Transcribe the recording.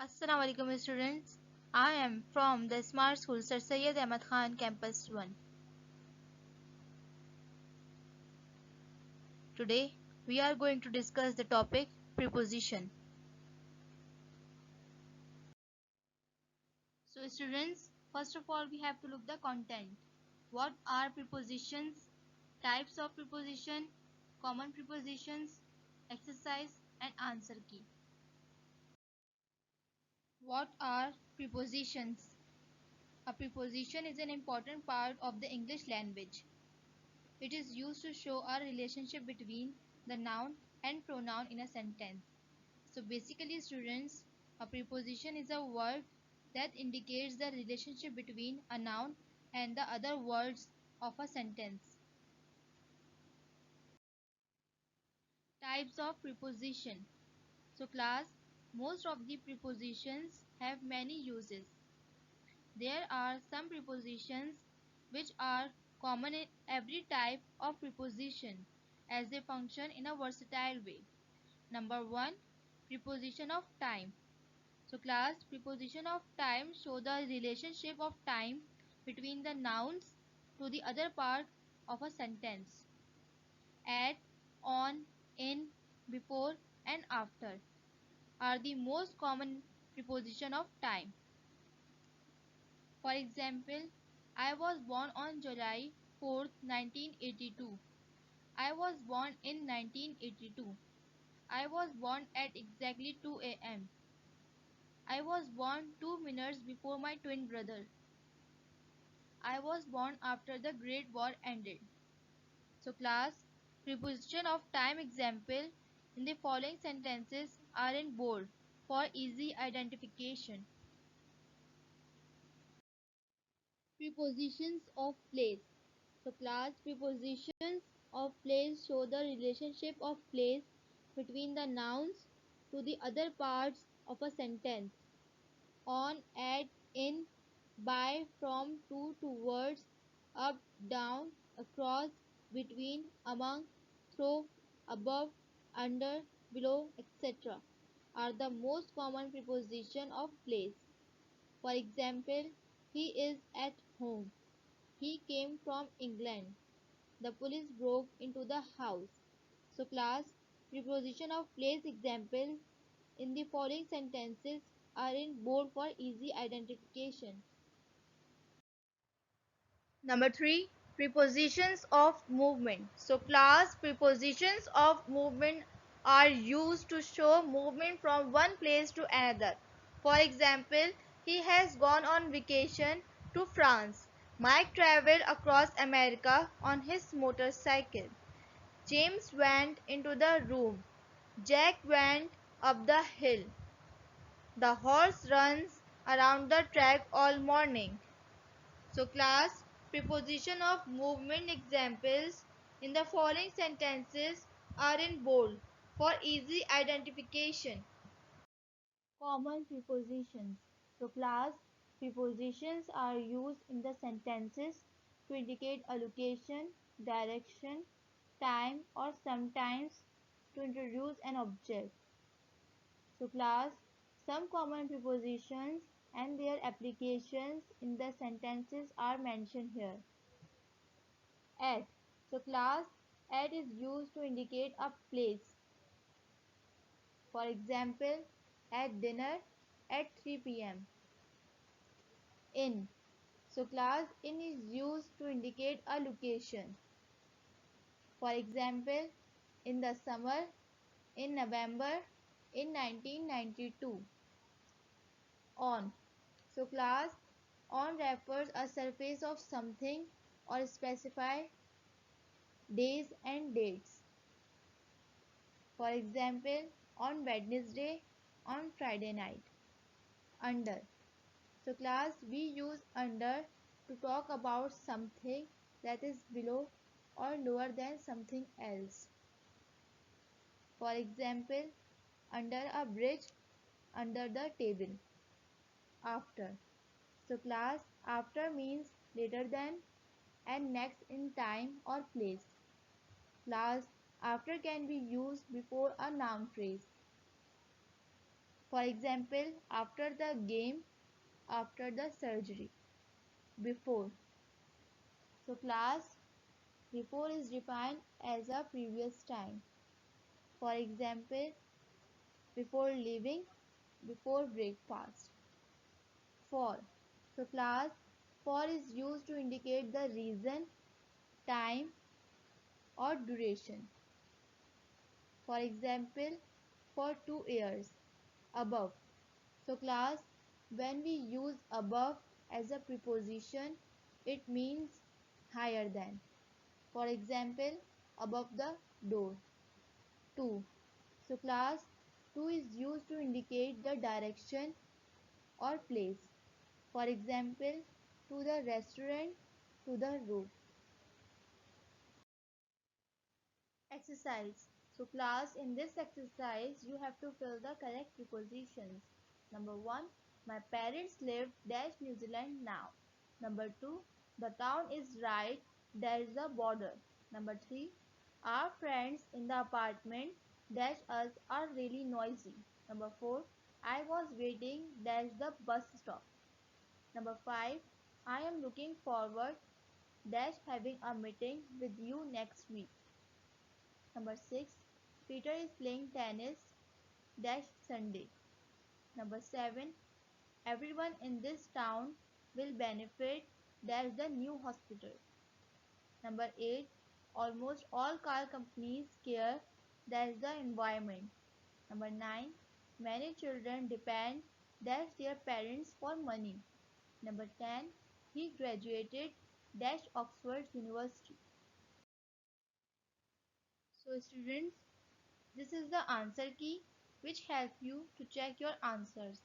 Assalamu alaikum students. I am from the Smart School Sir Syed Ahmad Khan Campus 1. Today we are going to discuss the topic preposition. So students, first of all we have to look the content. What are prepositions? Types of preposition, common prepositions, exercise and answer key. What are prepositions? A preposition is an important part of the English language. It is used to show a relationship between the noun and pronoun in a sentence. So basically students, a preposition is a word that indicates the relationship between a noun and the other words of a sentence. Types of preposition. So class, most of the prepositions have many uses. There are some prepositions which are common in every type of preposition as they function in a versatile way. Number 1. Preposition of time. So class, preposition of time show the relationship of time between the nouns to the other part of a sentence. At, on, in, before and after are the most common preposition of time. For example, I was born on July 4th, 1982. I was born in 1982. I was born at exactly 2 a.m. I was born 2 minutes before my twin brother. I was born after the Great War ended. So class, preposition of time example in the following sentences are in bold for easy identification. Prepositions of place. So class, prepositions of place show the relationship of place between the nouns to the other parts of a sentence. On, at, in, by, from, to, towards, up, down, across, between, among, through, above, under, below, etc. are the most common preposition of place. For example, he is at home. He came from England. The police broke into the house. So class, preposition of place examples in the following sentences are in bold for easy identification. Number 3. Prepositions of movement. So class, prepositions of movement are used to show movement from one place to another. For example, he has gone on vacation to France. Mike traveled across America on his motorcycle. James went into the room. Jack went up the hill. The horse runs around the track all morning. So class, preposition of movement examples in the following sentences are in bold for easy identification. Common prepositions. So class, prepositions are used in the sentences to indicate a location, direction, time or sometimes to introduce an object. So class, some common prepositions and their applications in the sentences are mentioned here. At. So class, at is used to indicate a place. For example, at dinner at 3 p.m. In. So class, in is used to indicate a location. For example, in the summer, in November, in 1992. On. So class, on refers a surface of something or specify days and dates. For example, on Wednesday, on Friday night. Under. So class, we use under to talk about something that is below or lower than something else. For example, under a bridge, under the table. After. So class, after means later than and next in time or place. Class, after can be used before a noun phrase. For example, after the game, after the surgery, before. So class, before is defined as a previous time. For example, before leaving, before breakfast. For. So class, for is used to indicate the reason, time or duration. For example, for 2 years, above. So class, when we use above as a preposition, it means higher than. For example, above the door. To. So class, to is used to indicate the direction or place. For example, to the restaurant, to the roof. Exercise. So class, in this exercise, you have to fill the correct prepositions. Number 1, my parents live dash New Zealand now. Number 2, the town is right, there is a border. Number 3, our friends in the apartment dash us are really noisy. Number 4, I was waiting dash the bus stop. Number 5, I am looking forward dash having a meeting with you next week. Number 6, Peter is playing tennis dash Sunday. Number 7, everyone in this town will benefit dash the new hospital. Number 8, almost all car companies care dash the environment. Number 9, many children depend dash their parents for money. Number 10, he graduated dash Oxford University. So students, this is the answer key which help you to check your answers.